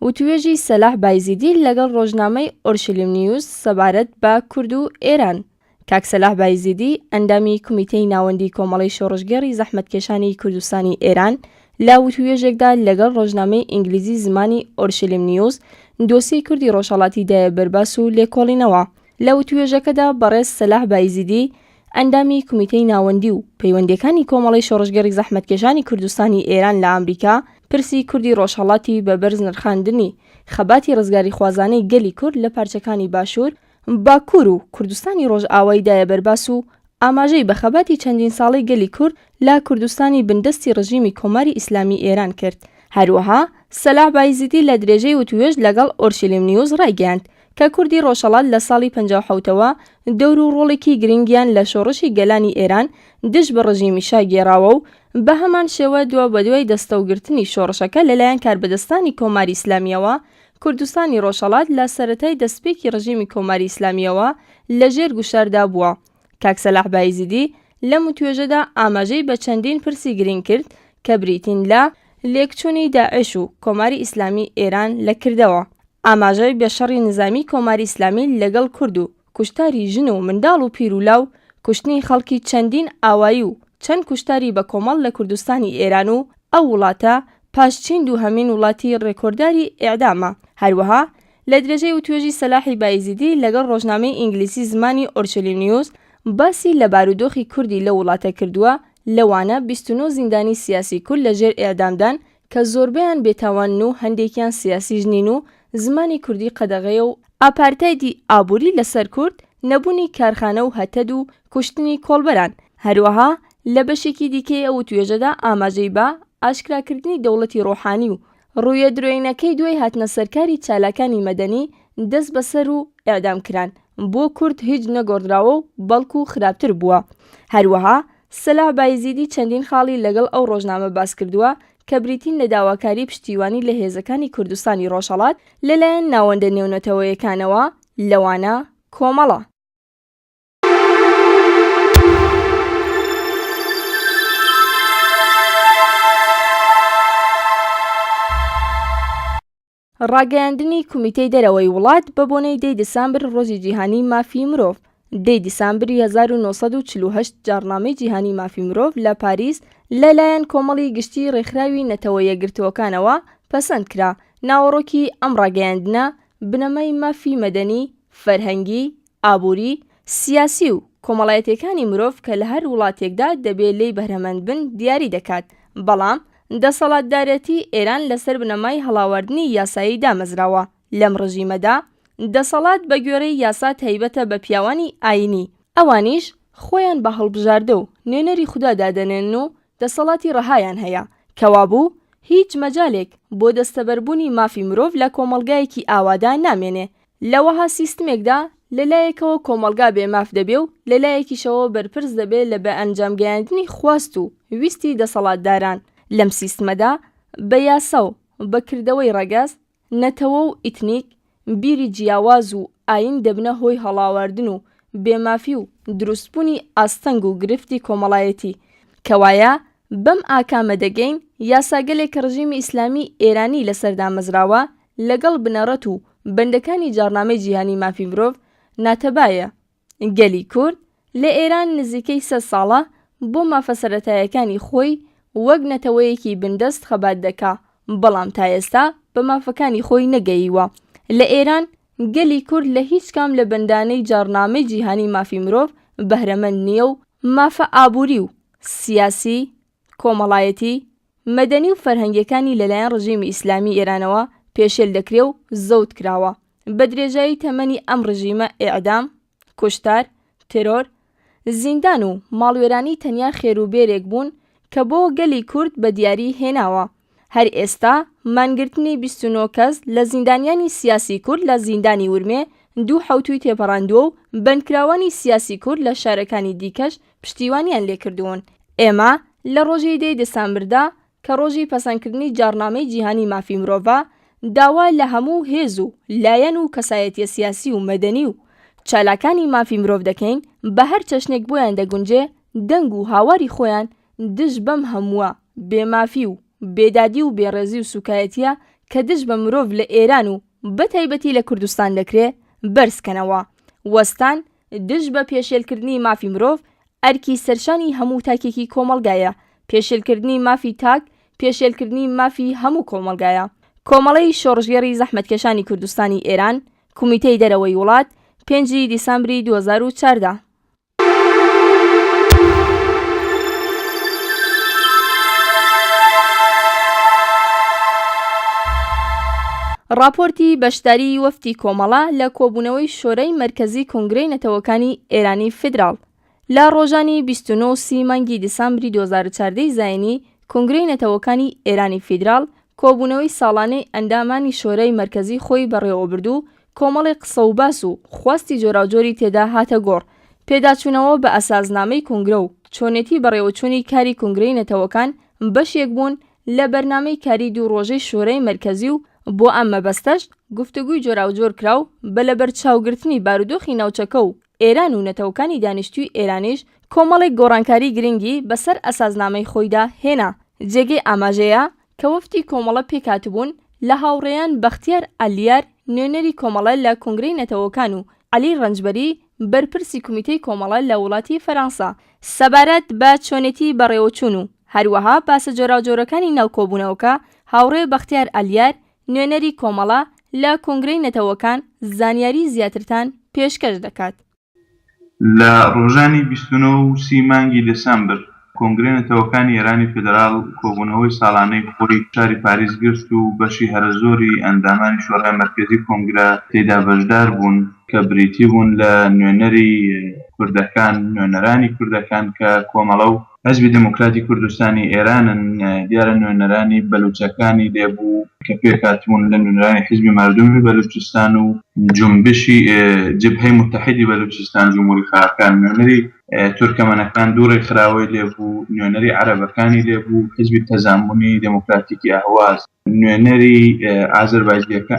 وتوێژی سەلاح بایزیدی لەگەڵ ڕۆژنامەی ئۆرشلیم نیوز سەبارەت بە کورد و ئێران. کاک سەلاح بایزیدی ئەندامی کومیتەی ناوەندی کۆمەڵی شۆڕشگەڕی زەحمەتکێشانی کوردستانی ئێران لە وتوێژێکدا لەگەڵ ڕۆژنامەی ئینگلیزی زمانی ئۆرشلیم نیوز دۆسیەی کوردی ڕۆژهەڵاتی دایە بەرباس و لێکۆڵینەوە. لە وتوێژەکەدا بەڕێز سەلاح بایزیدی ئەندامی کومیتەی ناوەندی و پەیوەندیەکانی کۆمەڵی شۆڕشگەڕی زەحمەتکێشانی کوردستانی ئێران لە ئەمریکا پرسی کوردی ڕۆژهەڵاتی بە بەرز نرخاندنی خەباتی ڕزگاری خوازانەی گەلی کورد لە پارچەکانی باشوور، باکوور و کوردستانی ڕۆژئاوایی دایە بەرباس و ئاماژەی بە خەباتی چەندین ساڵەی گەلی کورد لە کوردستانی بندستی ڕژیمی کۆماری ئیسلامی ئێران کرد. هەروەها سەلاح بایزیدی لە درێژەی وتوێژ لەگەڵ ئۆرشلیم نیوز ڕایگەیاند کە کوردی ڕۆژهەڵات لە ساڵی 57ەوە دەور و ڕۆڵێکی گرنگیان لە شۆڕشی گەلانی ئێران دژ بە ڕژیمی شا گێڕاوە و بە هەمان شێوە دووە بە دوای دەستەوگرتنی شۆڕشەکە لەلایەن کاربەدەستانی کۆماری ئیسلامیەوە کوردستانی ڕۆژهەڵات لە سەرەتای دەستپێکی ڕژیمی کۆماری ئیسلامیەوە لەژێر گوشاردا بووە. کاک سەلاح بایزیدی لەم وتوێژەدا ئاماژەی بە چەندین پرسی گرنگ کرد کە بریتین لە لێکچوونی داعش و کۆماری ئیسلامی ئێران لە کردەوە، ئاماژەی بە شەڕی نظامی کۆماری ئیسلامی لەگەڵ کورد و کوشتاری ژن و منداڵ و پیر و لاو، کوشتنی خەڵکی چەندین ئاوایی و چەند کوشتاری بە کۆمەڵ لە کوردستانی ئێران و ئەو وڵاتە پاشچین دووهەمین وڵاتی ڕێکۆردداری ئێعدامە. هەروەها لە درێژەی وتوێژی سەلاحی بایزیدی لەگەڵ ڕۆژنامەی ئینگلیسی زمانی ئۆرشلیم نیوز باسی لە بارودۆخی کوردی لە وڵاتە کردووە، لەوانە 29 زیندانی سیاسی کورد لەژێر ئێعدامدان کە زۆربەیان بێتاوان و هەندێکیان سیاسی ژنین و زمانی کوردی قەدەغەیە و ئاپارتایدی ئابووری لەسەر کورد، نەبوونی کارخانە و هەتەد و کوشتنی کۆڵبەران. هەروەها لە بەشێکی دیکەی ئەو وتوێژەدا ئاماژەی بە ئاشکراکردنی دەوڵەتی ڕۆحانی و ڕوویە درۆینەکەی دوای هاتنە سەرکاری چالاکانی مەدەنی دەست بەسەر و ئێعدامکران بۆ کورد هیچ نەگۆڕدراوە و بەڵکو خراپتر بووە. هەروەها سەلاح بایزیدی چەندین خاڵی لەگەڵ ئەو ڕۆژنامە باس کردووە کە بریتین لە داواکاری پشتیوانی لە هێزەکانی کوردستانی ڕۆژهەڵات لەلایەن ناوەندە نێونەتەوەیەکانەوە، لەوانە کۆمەڵە. ڕاگەیاندنی کومیتەی دەرەوەی وڵات بە بۆنەی 10 دیسامبر ڕۆژی جیهانی مافی مرۆڤ. 10 دیسامبری 1948 جارنامەی جیهانی مافی مرۆڤ لە پاریس لەلایەن کۆمەڵی گشتی ڕێکخراوی نەتەوە یەکگرتووەکانەوە پەسەند کرا. ناوەڕۆکی ئەم ڕاگەیاندنە بنەمای مافی مەدەنی، فەرهەنگی، ئابووری، سیاسی و کۆمەڵایەتیەکانی مرۆڤ کە لە هەر وڵاتێکدا دەبێت لێی بەهرەمەند بن دیاری دەکات. بەڵام دەسەڵاتدارەتی ئێران لەسەر بنەمای هەڵاوەردنی یاسایی دامەزراوە. لەم ڕژیمەدا دەسەڵات بە گوێرەی یاسا تایبەتە بە پیاوانی ئاینی، ئەوانیش خۆیان بە هەڵبژاردە و نوێنەری خوددا دادەنێن و دەسەڵاتی ڕەهایان هەیە، کەوابوو هیچ مەجالێک بۆ دەستەبەربوونی مافی مرۆڤ لە کۆمەلگایەکی ئاوادا نامێنێ. لەوەها سیستمێکدا لەلایەکەوە کۆمەلگا بێماف دەبێ و لەلایەکیشەوە بەرپرس دەبێت لە بە ئەنجامگەیاندنی خواست و ویستی دەسەڵاتداران. لەم سیستمەدا بە یاسا و بەکردەوەی ڕەگەز، نەتەوە و ئیتنیک، بیری جیاواز و ئاین دەبنە هۆی هەڵاوەردن و بێمافی و دروستبوونی ئاستەنگ و گرفتی کۆمەڵایەتی. کەوایە بەم ئاکامە دەگەین یاساگەلێک ڕژیمی ئیسلامی ئێرانی لەسەردامەزراوە لەگەڵ بنەڕەت و بەندەکانی جارنامەی جیهانی مافی مرۆڤ ناتەبایە. گەلی کورد لە ئێران نزیکەی 3 ساڵە بۆ مافە سەرەتاییەکانی خۆی وەک نەتەوەیەکی بندەست خەبات دەکا، بەڵام تا ئێستا بە مافەکانی خۆی نەگەییوە. لە ئێران گەلی کورد لە هیچ کام لە بەندانەی جارنامەی جیهانی مافی مرۆڤ بەهرەمەند نییە و مافە ئابووری و سیاسی، کۆمەڵایەتی، مەدەنی و فەرهەنگیەکانی لەلایەن ڕژیمی ئیسلامی ئێرانەوە پێشێل دەکرێ و زەوت کراوە. بە درێژایی تەمەنی ئەم ڕژیمە ئێعدام، کوشتار، ترۆر، زیندان و ماڵوێرانی تەنیا خێروبێرێک بوون کە بۆ گەلی کورد بە دیاری هێناوە. هەر ئێستا مانگرتنی 29 کەس لە زیندانیانی سیاسی کورد لە زیندانی ورمێ 2 حوتوی تێپەڕاندووە و بەندکراوانی سیاسی کورد لە شارەکانی دیکەش پشتیوانیان لێکردوون. ئێمە لە ڕۆژی 10 دەسامبردا کە ڕۆژی پەسەندکردنی جارنامەی جیهانی مافی مرۆڤە داوا لە هەموو هێز و لایەن و کەسایەتیە سیاسی و مەدەنی و چالاکانی مافی مرۆڤ دەکەین بە هەر چەشنێک بۆیان دەگونجێ دەنگ و هاواری خۆیان دژ بەم هەمووە بێمافی و بێدادی و بێڕێزی و سوکایەتیە کە دژ بە مرۆڤ لە ئێران و بەتایبەتی لە کوردستان دەکرێت بەرزکەنەوە. وەستان دژ بە پێشێلکردنی مافی مرۆڤ ئەرکی سەرشانی هەموو تاکێکی کۆمەڵگایە. پێشێلکردنی مافی تاک پێشێلکردنی مافی هەموو کۆمەڵگایە. کۆمەڵەی شۆڕژگەڕی زەحمەتکێشانی کوردستانی ئێران، کومیتەی دەرەوەی وڵات، 5 دیسەمبری 2014. راپۆرتی بەشداری وەفتی کۆمەڵە لە کۆبوونەوەی شۆرەی مەرکەزی کۆنگرەی نەتەوەکانی ئێرانی فیدراڵ لە ڕۆژانی 29 مانگی دیسەمبری 2014 زاینی. کۆنگرەی نەتەوەکانی ئێرانی فیدراڵ کۆبوونەوەی ساڵانەی ئەندامانی شۆرەی مەرکەزی خۆی بەڕێوەبردوو، کۆمەڵی قسە و باس و خواستی جۆراوجۆری تێدا هاتە گۆڕ. پێداچوونەوە بە ئەساسنامەی کۆنگرە و چۆنێتی بەڕێوەچوونی کاری کۆنگرەی نەتەوەکان بەشێک بوون لە بەرنامەی کاری 2 ڕۆژەی شۆرەی مەرکەزی و بۆ ئەم مەبەستەش گفتوگوی جۆراوجۆر کراو بە لەبەر چاوگرتنی بارودۆخی ناوچەکە و ئێران و نەتەوەکانی دانیشتووی ئێرانیش کۆمەڵێک گۆڕانکاری گرنگی بەسەر ئەساسنامەی خۆیدا هێنا. جێگەی ئاماژەیە کە وەفتی کۆمەڵە پێکاتبوون لە هاوڕێیان بەختیار ئەلیار نوێنەری کۆمەڵە لە کۆنگرەی نەتەوەکان و عەلی ڕەنجبەری بەرپرسی کومیتەی کۆمەڵە لە وڵاتی فەرەنسا سەبارەت بە چۆنێتی بەڕێوەچوون و هەروەها باسە جۆراوجۆرەکانی ناوکۆبوونەوەکە هاوڕێ بەختیار ئەلیار نوێنەری کۆمەڵە لە کۆنگرەی نەتەوەکان زانیاری زیاترتان پێشکەش دەکات. لە ڕۆژانی 29 مانگی دەسەمبر کۆنگرەی نەتەوەکانی ئێرانی فیدراڵ کۆبوونەوەی ساڵانەی خۆی شاری پاریس گرت و بەشی هەرە زۆری ئەندامانی شۆڕای مەرکەزی کۆنگرە تێدا بەشدار بوون کە بریتی بوون لە نوێنەری کوردەکان، نوێنەرانی کوردەکان کە کۆمەڵە و حزبی دموکراتی کوردستانی ئێرانن. دیارە نوێنەرانی بەلوچەکانی لێبوو کە پێکاتبوون لە نوێنەرانی حزبی مردمی بەلوچستان و جنبشی جبهەی متحیدی بەلوچستان جمهوری خاکان، نوێنەری تورکمەنەکان دووڕێ خراوەی لێبوو، نوێنەری عەرەبەکانی لێبوو، حزبی تەزامونی دموکراتیکی ئاهواز، نوێنەری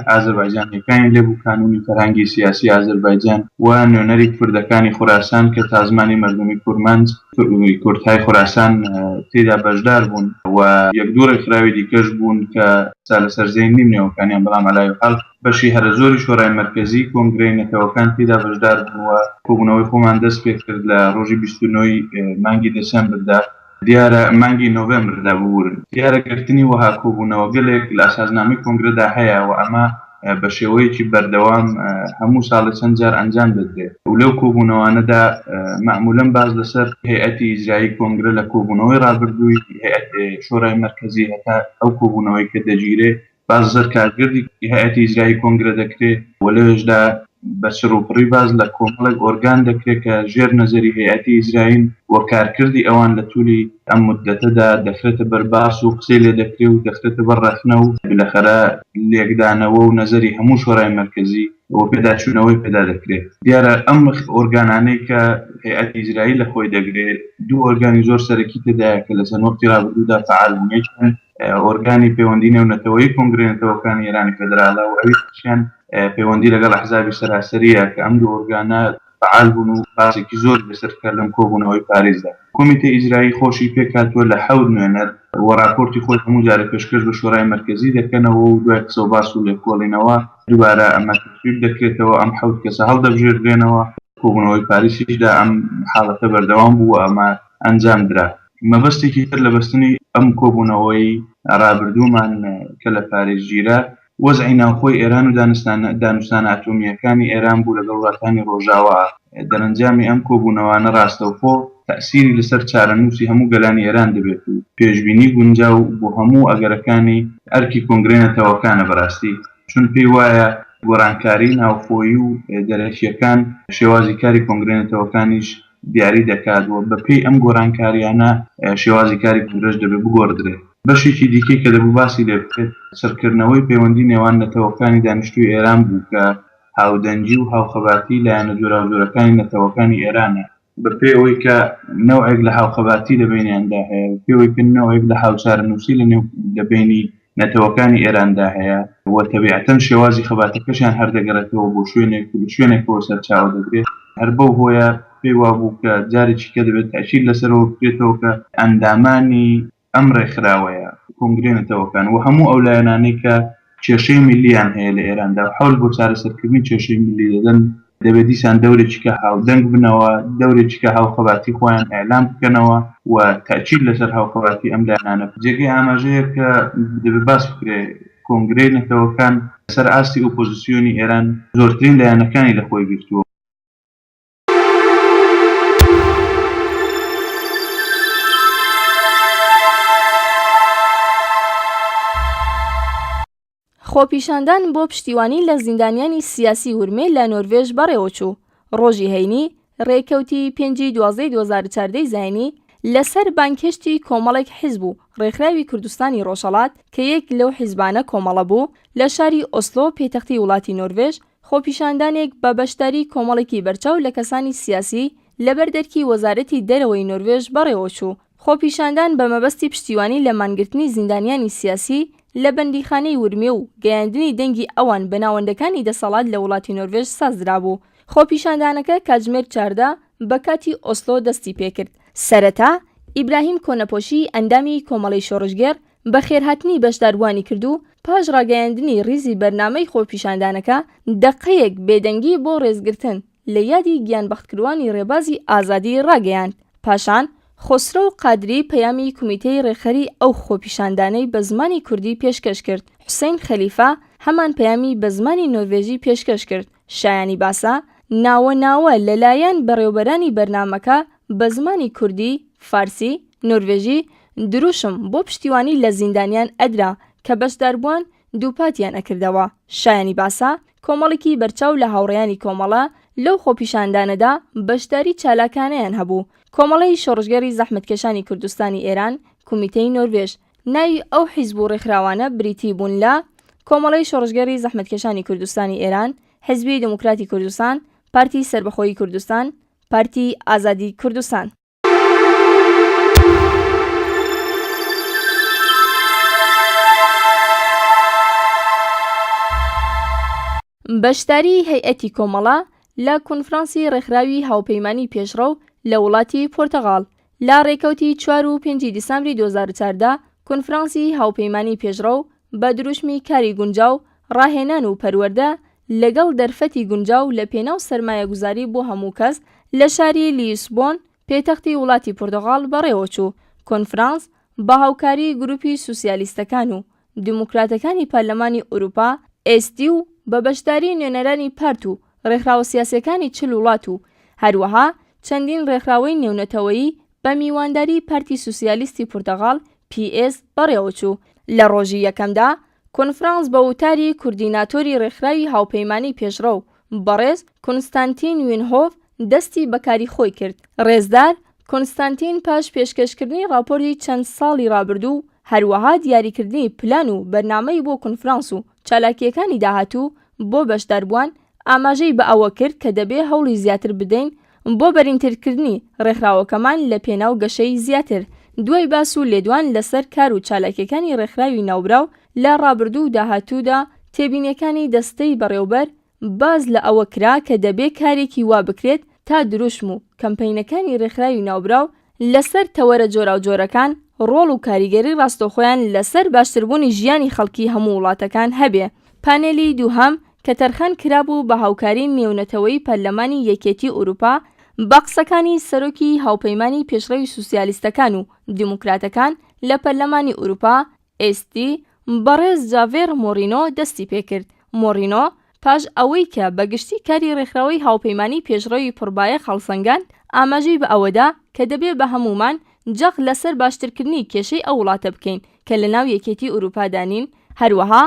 ئازەربایجانیەکانی لێبوو، کانونی فەرهەنگی سیاسی ئازەربایجان و نوێنەری کوردەکانی خوراسان کە تازمانی مردمی کورمانج کوردهای خوراسان تێدا بەشدار بوون و یەک دووڕێ خراوی دیکەش بوون کە لە سەرزەی نیم نێوەکانیان، بەڵام ئەلای حاڵ بەشی هەرە زۆری شۆڕای مەرکەزی کۆنگرەی نەتەوەکان تێدا بەشدار بوون و کۆبوونەوەی خۆمان دەست پێ کرد لە ڕۆژی 29 مانگی دەسەمبردا. دیارە مانگی نۆڤێمبردا بوورن. دیارەگرتنی وەها کۆبوونەوە گەلێک لە ئاساسنامەی کۆنگرەدا هەیە و ئەمە بە شێوەیەکی بەردەوام هەموو ساڵی چەند جار ئەنجام دەدرێت و لەو کۆبوونەوانەدا معمولاً باز لەسەر هەیئەتی ئیجرایی کۆنگرە لە کۆبوونەوەی ڕابردووی هەیئەت شۆڕای مەرکەزی هەتا ئەو کۆبوونەوەی کە دەگیرێت باز زەر کارگردی هەیئەتی ئیجرایی کۆنگرە دەکرێت و لەوێشدا بە سروپڕی باز لە کۆمەڵێک ئۆرگان دەکرێت کە ژێر نەزەری هەیئەتی ئیجرایین و کارکردی ئەوان لە توولی ئەم مدەتەدا دەخرێتە بەرباس و قسەی لێ دەکرێت و دەخرێتە بەڕەخنە و بلەخەرە لێکدانەوە و نەزەری هەموو شۆڕای مەرکەزی و پێداچوونەوەی پێدا دەکرێت. دیارە ئەم ئۆرگانانەی کە هەیئەتی ئیجرایی لە خۆی دەگرێت دوو ئۆرگانی زۆر سەرەکی تێدایە کە لە چەند وەختی ڕابردوودا فعال بوون. یەکیان ئۆرگانی پەیوەندی نێونەتەوەیی کۆنگرەی نەتەوەکانی ئێرانی فێدراڵە و ئەویشیان پەیوەندی لەگەڵ ئەحزابی سەراسەریە کە ئەم دوو ئۆرگانە فعال بوون و باسێکی زۆر بەسەر کرد لەم کۆبوونەوەی پاریزدا. کۆمیتەی ئیجرایی خۆشی پێکاتوە لە 7 نوێنەر و راپۆرتی خۆی هەموو جارە پێشکەش بە شۆڕای مەرکەزی دەکەنەوە و دوای قسە و باس و لێکۆڵینەوە دووبارە ئەمە تەفسیر دەکرێتەوە، ئەم 7 کەسە هەڵدەبژێردرێنەوە. کۆبوونەوەی پاریسیشدا ئەم حاڵەتە بەردەوام بوو و ئەمە ئەنجام درا. مەبەستێکی تر لە بەستنی ئەم کۆبوونەوەی ڕابردوومان کە لە پاریس گیرە وەزعی ناوخۆی ئێران و دانوستانە ئەتۆمیەکانی ئێران بوو لەگەڵ وڵاتانی ڕۆژاوا. دەرەنجامی ئەم کۆبوونەوانە ڕاستەوخۆ تەئسیری لەسەر چارەنووسی هەموو گەلانی ئێران دەبێت و پێشبینی گونجاو بۆ هەموو ئەگەرەکانی ئەرکی کۆنگرەی نەتەوەکانە بەڕاستی، چون پێی وایە گۆڕانکاری ناوخۆیی و دەرەکیەکان شێوازی کاری کۆنگرەی نەتەوەکانیش دیاری دەکات و بەپێی ئەم گۆڕانکاریانە شێوازی کاری کۆنگرەش دەبێت بگۆڕدرێت. بەشێکی دیکەی کە دەبوو باسی لێ بکرێت سەرکردنەوەی پەیوەندی نێوان نەتەوەکانی دانیشتووی ئێران بوو کە هاودەنگی و هاوخەباتی لایەنە جۆراوجۆرەکانی نەتەوەکانی ئێرانە بەپێی ئەوەی کە نەوعێک لە هاوخەباتی لە بینیاندا هەیە، بەپێی کە نەوعێک لە هاوچارەنووسی لە بینی نەتەوەکانی ئێراندا هەیە و تەبیعەتەن شێوازی خەباتەکەشیان هەردەگەڕێتەوە بۆ شوێنێکەوە سەرچاوە دەگرێت. هەر بەو هۆیە پێی وابوو کە جارێکی کە دەبێت تەئکید لەسەرەوە بکرێتەوە کە ئەندامانی ئەم ڕێکخراوەیە کۆنگرەی نەتەوەکان و هەموو ئەو لایەنانەی کە کێشەی میلیان هەیە لە ئێراندا و حەول بۆ چارەسەرکردنی کێشەی میلی دەدەن دەبێت دیسان دەورێکیکە هاودەنگ بنەوە دەورێکیکە هاوخەباتی خۆیان ئێلام بکەنەوە و تاکید لەسەر هاوخەباتی ئەم لایەنانە جێگەی ئاماژەیە کە دەبێت باس بکرێ کۆنگرەی نەتەوەکان سەر ئاستی ئۆپۆزیسیۆنی ئێران زۆرترین لایەنەکانی لە خۆی گرتووە. خۆپیشاندان بۆ پشتیوانی لە زیندانیانی سیاسی ورمێ لە نۆروێژ بەڕێوەچوو. ڕۆژی هەینی ڕێکەوتی 5/12/2014 زاینی لەسەر بانکێشتی کۆمەڵێک حیزب و ڕێکخراوی کوردستانی ڕۆژهەڵات کە یەک لەو حیزبانە کۆمەڵە بوو لە شاری ئۆسلۆ پێتەختی وڵاتی نۆروێژ خۆپیشاندانێک بە بەشداری کۆمەڵێکی بەرچاو لە کەسانی سیاسی لەبەر دەرکی وەزارەتی دەرەوەی نۆروێژ بەڕێوەچوو. خۆپیشاندان بە مەبەستی پشتیوانی لە مانگرتنی زیندانیانی سیاسی لە بەندیخانەی ورمێ و گەیاندنی دەنگی ئەوان بە ناوەندەکانی دەسەڵات لە وڵاتی نۆروێژ سازرا بوو. خۆپیشاندانەکە کاتژمێر 14 بە کاتی ئۆسلۆ دەستی پێکرد. سەرەتا ئیبراهیم کۆنەپۆشی ئەندامی کۆمەڵەی شۆڕشگەر بە خێرهاتنی بەشداربوانی کرد و پاش ڕاگەیاندنی ڕیزی بەرنامەی خۆپیشاندانەکە دەقەیەک بێدەنگی بۆ ڕێزگرتن لە یادی گیانبەختکردوانی ڕێبازی ئازادی ڕاگەیاند. پاشان خۆسرە و قادری پەیامی کومیتەی ڕێخەری ئەو خۆپیشاندانەی بە زمانی کوردی پێشکەش کرد. حوسێن خەلیفە هەمان پەیامی بە زمانی نۆروێژی پێشکەش کرد. شایانی باسا ناوە لەلایەن بەڕێوەبەرانی بەرنامەکە بە زمانی کوردی، فارسی، نۆروێژی دروشم بۆ پشتیوانی لە زیندانیان ئەدرا کە بەشداربووان دووپاتیان ئەکردەوە. شایانی باسا کۆمەڵێکی بەرچاو لە هاوڕێیانی کۆمەڵە لەو خۆپیشاندانەدا بەشداری چالاکانەیان هەبوو. کۆمەڵەی شۆڕژگەری زەحمەتکێشانی کوردستانی ئێران کومیتەی نۆروێژ ناوی ئەو حیزب و ڕێکخراوانە بریتی بوون لە کۆمەڵەی شۆڕژگەری زەحمەتکێشانی کوردستانی ئێران، حیزبی دموکراتی کوردستان، پارتی سربەخۆیی کوردستان، پارتی ئازادی کوردستان. بەشداری هەیئەتی کۆمەڵە لە کۆنفرانسی ڕێکخراوی هاوپەیمانی پێشڕەو لە وڵاتی پۆرتەغاڵ لە ڕێکەوتی 4 و 5 دیسەمبری 2014 کۆنفرانسی هاوپەیمانی پێشڕەو بە دروشمی کاری گونجاو، ڕاهێنان و پەروەردە لەگەڵ دەرفەتی گونجاو لە پێناو سەرمایەگوزاری بۆ هەموو کەس لە شاری لیسبۆن پێتەختی وڵاتی پۆرتەغاڵ بەڕێوەچوو. کۆنفرانس بە هاوکاری گروپی سوسیالیستەکان و دیموکراتەکانی پارلەمانی ئوروپا ئێستی و بە بەشداری نوێنەرانی پارت و ڕێکخراوە سیاسیەکانی 40 وڵات و هەروەها چەندین ڕێکخراوەی نێونەتەوەیی بە میوانداری پارتی سوسیالیستی پورتەغاڵ PS بەڕێوەچوو. لە ڕۆژی یەکەمدا کۆنفرانس بە وتاری کوردیناتۆری ڕێکخراوی هاوپەیمانی پێشڕەو بەڕێز کۆنستانتین وینهۆف دەستی بەکاری خۆی کرد. ڕێزدار کۆنستانتین پاش پێشکەشکردنی راپۆرتی چەند ساڵی ڕابردوو هەروەها دیاریکردنی پلان و بەرنامەی بۆ کۆنفرانس و چالاکیەکانی داهاتوو بۆ بەشداربووان ئاماژەی بە ئەوە کرد کە دەبێ هەوڵی زیاتر بدەین بۆ بەرینترکردنی ڕێکخراوەکەمان لە پێناو گەشەی زیاتر. دوای باس و لێدوان لەسەر کار و چالاکیەکانی ڕێکخراوی ناوبراو لە ڕابردوو و داهاتوودا تێبینیەکانی دەستەی بەڕێوەبەر باز لە ئەوە کرا کە دەبێ کارێکی وا بکرێت تا دروشم و کەمپەینەکانی ڕێکخراوی ناوبراو لەسەر تەوەرە جۆراوجۆرەکان ڕۆڵ و کاریگەری ڕاستەوخۆیان لەسەر باشتربوونی ژیانی خەڵکی هەموو وڵاتەکان هەبێ. پانێلی دووهەم کە تەرخان کرابوو بە هاوکاری نێونەتەوەی پەرلەمانی یەکێتی ئوروپا بە قسەکانی سەرۆکی هاوپەیمانی پێشڕەوی سوسیالیستەکان و دیموکراتەکان لە پەرلەمانی ئوروپا ئێستی بەڕێز جاڤێر مۆڕینۆ دەستی پێکرد. مۆڕینۆ پاش ئەوەی کە بەگشتی کاری ڕێکخراوەی هاوپەیمانی پێشڕەوی پڕبایە خەڵسەنگان ئاماژەی بە ئەوەدا کە دەبێ بە هەمومان جەق لەسەر باشترکردنی کێشەی ئەو وڵاتە بکەین کە لە ناو یەکێتی ئوروپادانین، هەروەها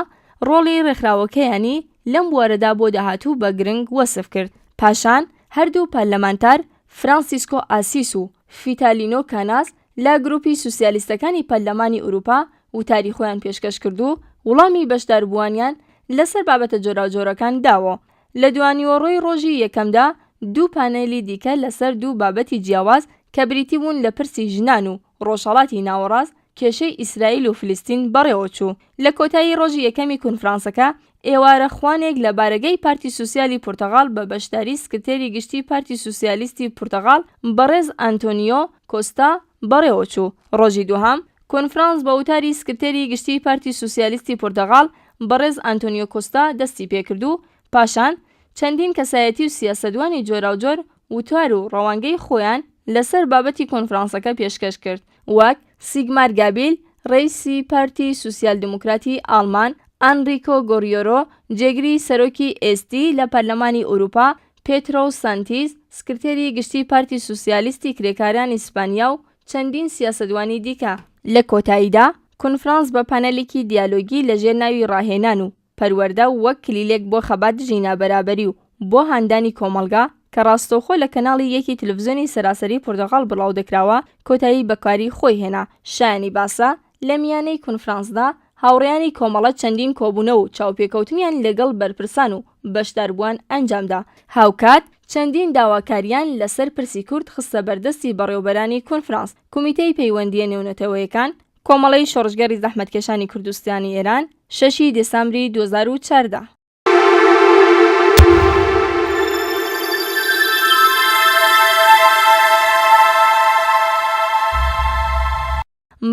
ڕۆڵی ڕێکخراوەکەیانی لەم بوارەدا بۆ داهاتوو بە گرنگ وەسف کرد. پاشان هەردوو پەرلەمانتار فرانسیسکۆ ئاسیس و فیتالینۆ کاناس لە گروپی سوسیالیستەکانی پەرلەمانی ئوروپا وتاری خۆیان پێشکەش کرد و وڵامی بەشداربووانیان لەسەر بابەتە جۆراوجۆرەکان داوە. لە دوانیوەڕۆی ڕۆژی یەکەمدا دوو پانێلی دیکە لەسەر دوو بابەتی جیاواز کە بریتی بوون لە پرسی ژنان و ڕۆژهەڵاتی ناوەڕاست کێشەی ئیسرائیل و فلستین بەڕێوەچوو. لە کۆتایی ڕۆژی یەکەمی کۆنفرانسەکە ئێوارە خوانێک لە بارگەی پارتی سوسیالی پورتەغاڵ بە بەشداری سکرتێری گشتی پارتی سوسیالیستی پورتەغاڵ بەڕێز ئانتۆنیۆ کۆستا بەڕێوەچوو. ڕۆژی دووهەم کۆنفرانس بە وتاری سکرتێری گشتی پارتی سوسیالیستی پورتەغاڵ بەڕێز ئەنتۆنیۆ کۆستا دەستی پێکرد و پاشان چەندین کەسایەتی و سیاسەتوانی جۆراوجۆر وتوار و ڕەوانگەی خۆیان لەسەر بابەتی کۆنفرانسەکە پێشکەش کرد، وەک سیگمار گابیل ڕئیسی پارتی سوسیال دموکراتی ئاڵمان، ئەنریکۆ گۆریۆرۆ جێگری سەرۆکی ئێستی لە پەرلەمانی ئەوروپا، پێترۆ سانتیز سکرتێری گشتی پارتی سوسیالیستی کرێکارانی ئیسپانیا و چەندین سیاسەتوانی دیکە. لە کۆتاییدا کۆنفرانس بە پانەلێکی دیالۆگی لەژێر ناوی ڕاهێنان و پەروەردە وەک کلیلێک بۆ خەبات ژینابەرابەری و بۆ هاندانی کۆمەڵگا کە ڕاستەوخۆ لە کەناڵی یەکی تلڤیزیۆنی سەراسەری پورتەغاڵ بڵاو دەکراوە کۆتایی بەکاری خۆی هێنا. شایانی باسە لە میانەی کۆنفرانسدا هاوڕێیانی کۆمەڵە چەندین کۆبوونە و چاوپێکەوتنیان لەگەڵ بەرپرسان و بەشداربووان ئەنجامدا. هاوکات چەندین داواکاریان لەسەر پرسی کورد خستە بەردەستی بەڕێوەبەرانی کۆنفرانس. کۆمیتەی پەیوەندیە نێونەتەوەیەکان کۆمەڵەی شۆڕژگەری زەحمەتکێشانی کوردستانی ئێران 6 دێسامبری 2014.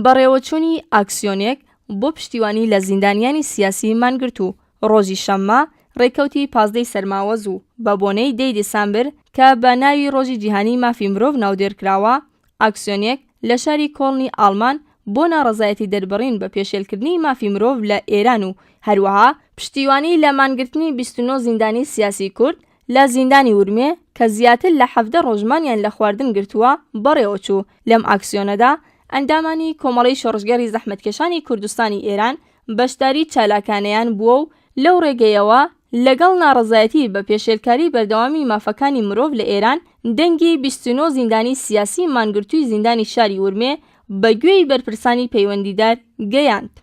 بەڕێوەچوونی ئاکسیۆنێک بۆ پشتیوانی لە زیندانیانی سیاسی مانگرت و ڕۆژی شەممە ڕێکەوتی 15 سەرماوەز و بە بۆنەی 10 دێسامبر کە بە ناوی ڕۆژی جیهانی مافی مرۆڤ ناودێرکراوە، ئاکسیۆنێک لە شاری کۆڵنی ئاڵمان بۆ ناڕەزایەتی دەربڕین بە پێشێلکردنی مافی مرۆڤ لە ئێران و هەروەها پشتیوانی لە مانگرتنی 29 زیندانی سیاسی کورد لە زیندانی ورمێ کە زیاتر لە 17 ڕۆژمانیان لە خواردن گرتووە بەڕێوەچوو. لەم ئاکسیۆنەدا ئەندامانی کۆمەڵەی شۆڕژگەری زەحمەتکێشانی کوردستانی ئێران بەشداری چالاکانەیان بووە و لەو ڕێگەیەوە لەگەڵ ناڕەزایەتی بە پێشێلکاری بەردەوامی مافەکانی مرۆڤ لە ئێران دەنگی 29 زیندانی سیاسی مانگرتووی زیندانی شاری ورمێ بە گوێی بەرپرسانی پەیوەندیدار گەیاند.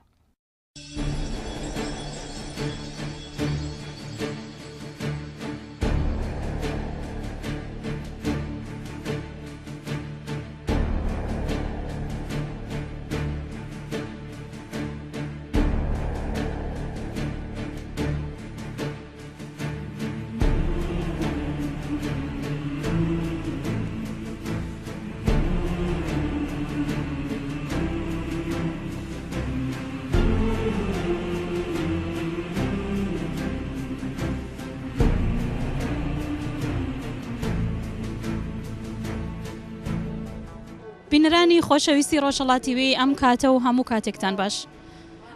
بینەرانی خۆشەویستی ڕۆژهەڵاتیوی ئەم کاتە و هەموو کاتێکتان باش.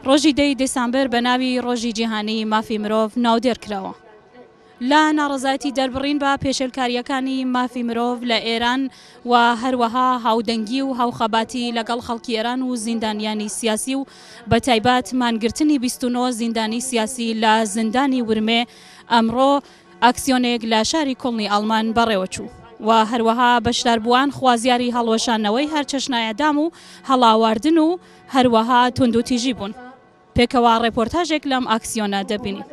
ڕۆژی 10 دێسامبر بە ناوی ڕۆژی جیهانی مافی مرۆڤ ناودێرکراوە. لە ناڕەزایەتی دەربڕین بە پێشێلکاریەکانی مافی مرۆڤ لە ئێران و هەروەها هاودەنگی و هاوخەباتی لەگەڵ خەڵکی ئێران و زیندانیانی سیاسی و بە تایبەت مانگرتنی 29 زیندانی سیاسی لە زیندانی ورمێ ئەمڕۆ ئاکسیۆنێک لە شاری کۆڵنی ئاڵمان بەڕێوەچوو و هەروەها بەشداربووان خوازیاری هەڵوەشانەوەی هەر چەشنایەدام و هەڵاواردن و هەروەها توندوتیژی بوون. پێکەوە ڕێپۆرتاژێک لەم ئاکسیۆنە دەبینی.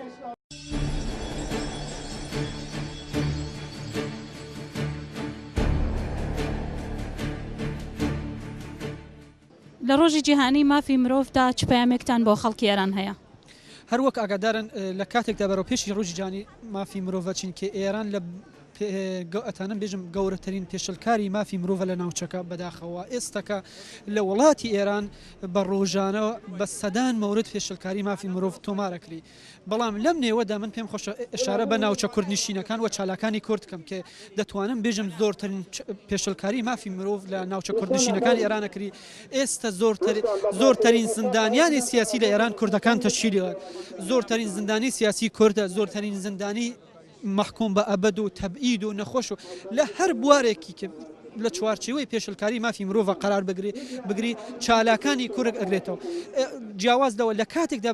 لە ڕۆژی جیهانی مافی مرۆڤدا چ پەیامێکتان بۆ خەڵکی ئێران هەیە؟ هەروەک ئاگادارن لە کاتێکدا بەرەو پێشی ڕۆژی جیهانی مافی مرۆڤ چین کە ئێران لە ئەتانم بێژم گەورەترین پێشەلکاری مافی مرۆڤە لە ناوچەکە بەداخەوە ئێستاکە لە وڵاتی ئێران بە ڕۆژانەوە بە سەدان مەورد پێشەلکاری مافی مرۆڤ تۆمارەکری. بەڵام لەم نێوەدا من پێم خۆشە ئشارە بە ناوچە کوردنشینەکان و چالاکانی کورد کەم کە دەتوانم بێژم زۆرترین پێشەلکاری مافی مرۆڤ لە ناوچە کوردنشینەکانی ئێرانەکری. ئێستا زۆرترین زیندانیانی سیاسی لە ئێران کوردەکان تەشکیلەوە. زۆرترین زیندانی سیاسی کوردە، زۆرترین زیندانی محکوم بە ئەبەد و تەبعید و نەخۆش و لە هەر بوارێکی کە لە چوارچێوەی پێشەلکاری مافی مرۆڤ قرار بگری چالاکانی کورد ئەگرێتەوە. جیاوازەوە لە کاتێکدا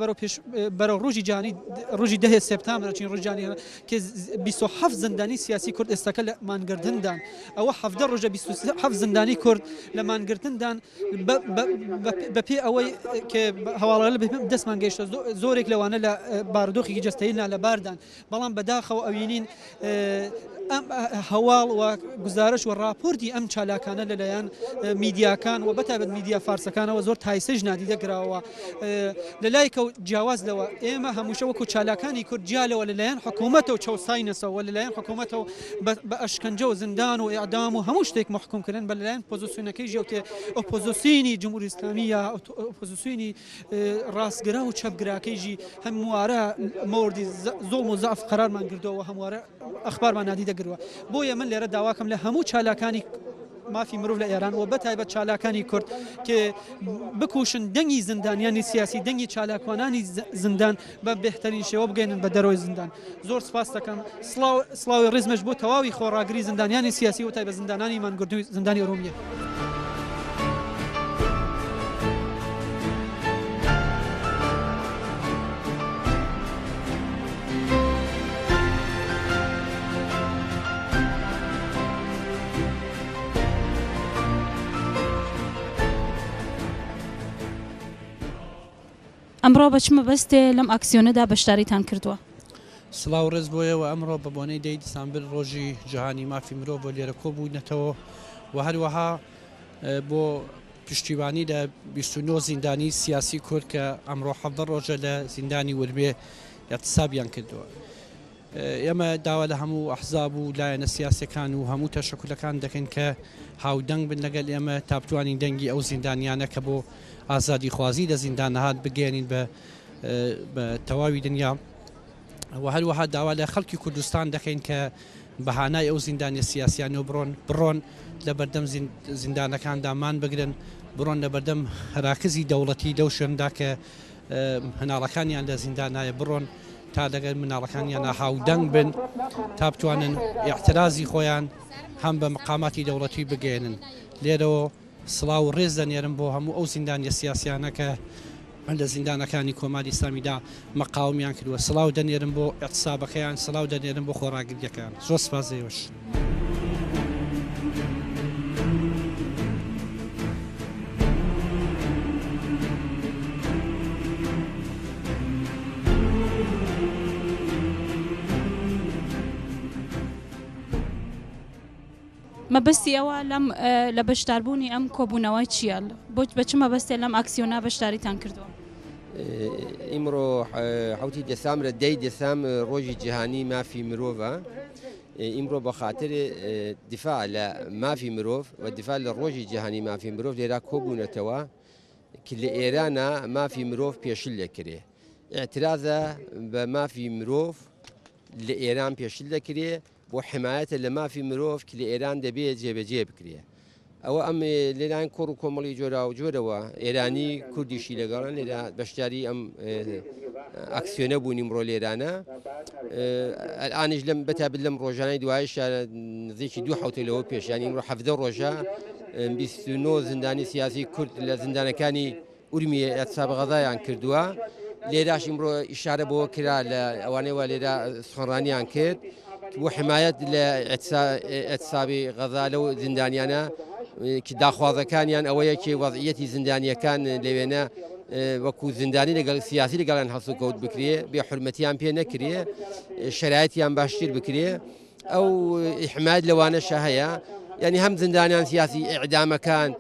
بەرەو ڕۆژی جیهانی ڕۆژی 10 سپتامبر چین ڕۆژی جیهانی کە 27 زیندانی سیاسی کورد ئێستاکە لە مانگرتندان، ئەوە 17 ڕۆژە 27 زیندانی کورد لە مانگرتندان بەپێ ئەوەی کە هەواڵە دەستمان گەیشتە زۆرێک لەوانە لە بارودۆخێکی جەستەیینا لە باردان. بەڵام بەداخەوە ئەوینین ئەم هەواڵ و گزارش و راپۆرتی ئەم چالاکانە لەلایەن میدیاکان و بەتابەت میدیا فارسەکانەوە زۆر تایسەژ نادی دەگراوە لە لایکە و جیاوازلەوە ئێمە هەمووشە وەکو چالاکانی کورد جیالەوە لەلایەن حکوومەتە و چاوساینەسەوە لەلایەن حکوومەتە و بە ئەشکەنجە و زندان و ئیعدام و هەموو شتێک محکومکردن بە لەلایەن پۆزیسیۆنەکەی ژێوتێ ئۆپۆزیسیۆنی جمهوری ئیسلامی یا ئۆپۆزیسیۆنی ڕاستگرا و چەپگراکەیژی هەموارە مۆردی زۆڵم و زەعف قەرارمان کردەوە هەموارە ئەخبارمان نادی دەگرەوە بۆیە من لێرە داواکەم لە هەموو چالاکانی مافی مرۆڤ لە ئێران و بەتایبەت چالاکانی کورد کە بکوشن دەنگی زیندانیانی سیاسی دەنگی چالاکوانانی زیندان بە بهترین شێوە بگەێنن بە دەرەوەی زیندان زۆر سپاس دەکەم سڵاوی ڕێزمەش بۆ تەواوی خۆڕاگری زیندانیانی سیاسی و تایبەت زیندانانی مانگردووی زیندانی ئەورومیە. ئەمڕۆ بەچمە بەستێ لەم ئاکسیۆنەدا بەشداریتان کردووە. سڵاو ڕێز بۆیەوە ئەمڕۆ بە بۆنەی 10 دیسامبر ڕۆژی جیهانی مافی مرۆڤ بۆ لێرە کۆبوونەتەوە و هەروەها بۆ پشتیوانی لە 29 زیندانی سیاسی کورد کە ئەمڕۆ 17 ڕۆژە لە زیندانی ورمێ اعتسابیان کردووە. ئێمە داوا لە هەموو ئەحزاب و لایەنە سیاسەکان و هەموو تەشەکولەکان دەکەن کە هاودەنگ بن لەگەڵ ئێمە تا بتوانین دەنگی ئەو زیندانیانە کە بۆ ئازادی خوازی لە زیندان هات بگەێنین بە تەواوی دنیا و هەروەها داوا لە خەڵکی کوردستان دەکەین کە بەهانای ئەو زیندانی سیاسیان و بڕۆن لە بەردەم زیندانەکاندا مان بگرن بڕۆن لە بەردەم هەراکزی دەوڵەتی دەو شوێندا کە هەناڵەکانیان لە زیندانایە بڕۆن تا لەگەر مناڵەکانیان هاودەنگ بن تا بتوانن اعترازی خۆیان هەم بە مقاماتی دەوڵەتی بگەێنن. لێرەوە سڵاو ڕێز دەنێرم بۆ هەموو ئەو زیندانیە سیاسیانە کە لە زیندانەکانی کۆماری ئیسلامیدا مەقاومیان کردووە. سڵاو دەنێرم بۆ اعتسابەکەیان سڵاو دەنێرم بۆ خۆڕاگریەکان. زۆر سپاس دەیوەش. مەبەستی ئەوە لەم لە بەشداربوونی ئەم کۆبوونەوەی چیە بۆ بەچمە بەستێ لەم ئاکسیۆنا بەشداریتان کردووە. ئیمڕۆ 7 دەسامبر 10 دەسامبر ڕۆژی جیهانی مافی مرۆڤە ئیمڕۆ بە خاطر دیفاع لە مافی مرۆڤ و دیفاع لە ڕۆژی جیهانی مافی مرۆڤ لێرا کۆبوونەتەوە کە لە ئێرانە مافی مرۆڤ پێشل دەکرێ اعترازە بە مافی مرۆڤ لە ئێران پێشل دەکرێ بۆ حمایەتە لە مافی مرۆڤ کە لە ئێران دەبێت جێبەجێ بکرێ. ئەوە ئەم لێران کۆڕ و کۆمەڵی جۆرا و جۆرەوە ئێرانی کوردیشی لەگەڵان لێرا بەشداری ئەم ئاکسیۆنە بوون ئیمڕۆ لێرانە. ئەلانیش لەم بەتابەت لەم ڕۆژانەی دوایش نزیکی 2 حوتەلەوە پێشیانی ئیمڕۆ 17 ڕۆژە 29 زیندانی سیاسی کورد لە زیندانەکانی ئورمیە ئەتساب غەزایان کردووە. لێراش ئیمڕۆ ئیشارە بۆ کرا لە ئەوانەوە لێرا سخۆڕانیان کرد بۆ حمایەت لە ئەتسابی غەزا لەو زیندانیانە داخوازەکانیان ئەوەیە کێ وەضعیەتی زیندانیەکان لەوێنە وەکو زیندانی لەگەڵ سیاسی لەگەڵیان هەڵسو کەوت بکرێ بێ حورمەتیان پێ نەکرێ شەرایەتیان باشتر بکرێ ئەو حمایەت لەوانەشە هەیە یعنی هەم زیندانیان سیاسی ئیعدامەکان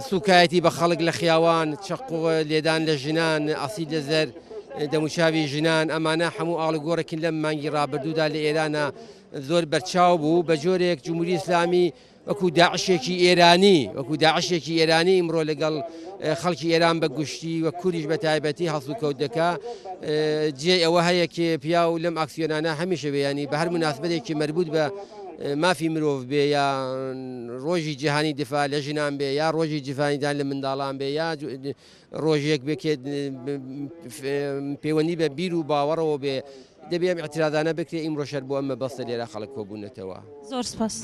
سوکایەتی بە خەڵک لە خیاوان چەق لێدان لە ژنان ئەسید لە زەر دەموچاوی ژنان ئەمانە هەموو ئاڵگۆڕێکن لەم مانگی ڕابردوودا لە ئێرانە زۆر بەرچاو بوو بە جۆرێک جمهوری ئیسلامی وەکو داعشێکی ئێرانی ئیمڕۆ لەگەڵ خەڵکی ئێران بە گشتی و کوریش بە تایبەتی هەڵسو کەوت دەکا جێ ئەوە هەیە کێ پیا و لەم ئاکسیۆنانە هەمیشە بێ بە هەر مناسبەتێکی مربوط بە مافی مرۆڤ بێ یا ڕۆژی جیهانی دفاع لە ژنان بێ یا ڕۆژی جیهانیدان لە منداڵان بێ یا ڕۆژێک بکێت پەیوەندی بە بیر و باوەڕەوە بێ دەبێ ئەم ئەترازانە بکرێ ئیمڕۆ شەر بۆ ئەمە بەستە لێرە خەڵک کۆبوونەتەوە. زۆر سپاس.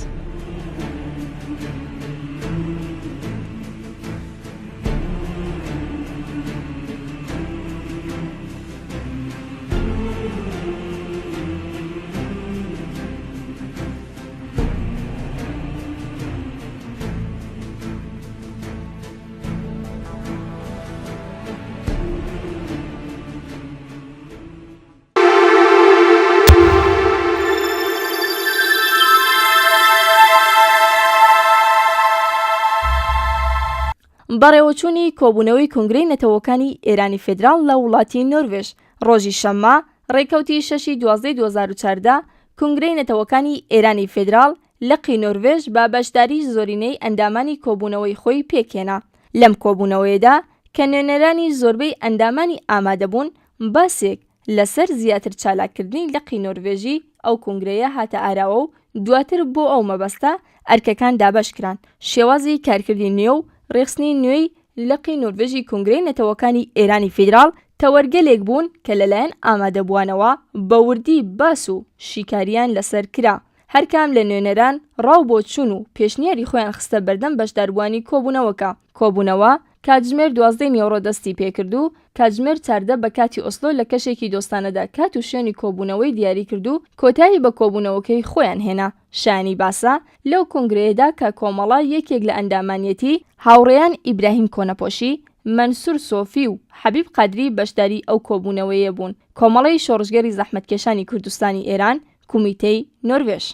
بەڕێوەچوونی کۆبوونەوەی کنگرەی نەتەوەکانی ئێرانی فێدراڵ لە وڵاتی نۆروێژ ڕۆژی شەممە ڕێکەوتی 6/12/2014 کنگرەی نەتەوەکانی ئێرانی فێدراڵ لە قی نۆروێژ با بەشداری زۆرینەی ئەندامانی کۆبوونەوەی خۆی پێکێنا. لەم کۆبوونەوەیەدا کە نوێنەرانی زۆربەی ئەندامانی ئامادەبوون باسێک لەسەر زیاتر چالاکردنی لە قی نۆروێژی ئەو کنگرەیە هاتە ئاراوە و دواتر بۆ ئەو مەبەستە ئەرکەکان دابەشکران شێوازی کارکردی نوێ و ڕێخستنی نوێی لە قی نۆروێژی کنگرەی نەتەوەکانی ئێرانی فێدراڵ تەوەرگەلێک بوون کە لەلایەن ئامادەبووانەوە بە وردی باس و شیکاریان لەسەر کرا. هەرکام لە نوێنەران ڕاو بۆ چوون و پێشنیاری خۆیان خستە بەردەم بەشداربووانی کۆبوونەوە کاتژمێر 12 میێڕۆ دەستی پێکرد و کاتژمێر 14 بە کاتی ئۆسلۆ لە کەشێکی دۆستانەدا کات و شوێنی کۆبوونەوەی دیاری کرد و کۆتایی بە کۆبوونەوەکەی خۆیان هێنا. شانی باسا لەو کنگرەیەدا کە کۆمەڵە یەکێک لە ئەندامانیەتی هاوڕێیان ئیبراهیم کۆنەپۆشی، منسوور سۆفی و حەبیب قادری بەشداری ئەو کۆبوونەوەیە بوون. کۆمەڵەی شۆڕژگەری زەحمەتکێشانی کوردستانی ئێران، کومیتەی نۆروێژ.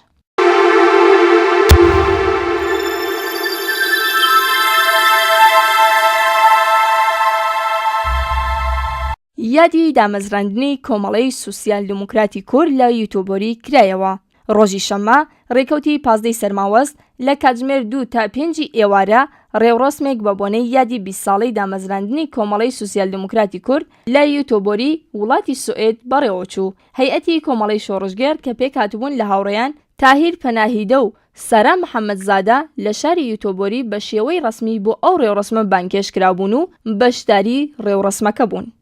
یادی دامەزراندنی کۆمەڵەی سوسیال دموکراتی کورد لە یوتیوبەری کرایەوە. ڕۆژی شەممە ڕێکەوتی پازدەی سەرماوەست لە کاتژمێر 2 تا 5 ئێوارە ڕێوڕسمێک بە بۆنەی یادی 20 ساڵەی دامەزراندنی کۆمەڵەی سوسیال دموکراتی کورد لە یوتیوبەری وڵاتی سوئێد بەڕێوەچوو. هەیئەتی کۆمەڵەی شۆڕژگەر کە پێک هاتبوون لە هاوڕێیان تاهیر پەناهیدە و سارا محەممەدزادە لە شاری یوتیوبەری بە شێوەی ڕسمی بۆ ئەو ڕێوڕسمە بانکێش کرابوون و بەشداری ڕێوڕسمەکە بوون.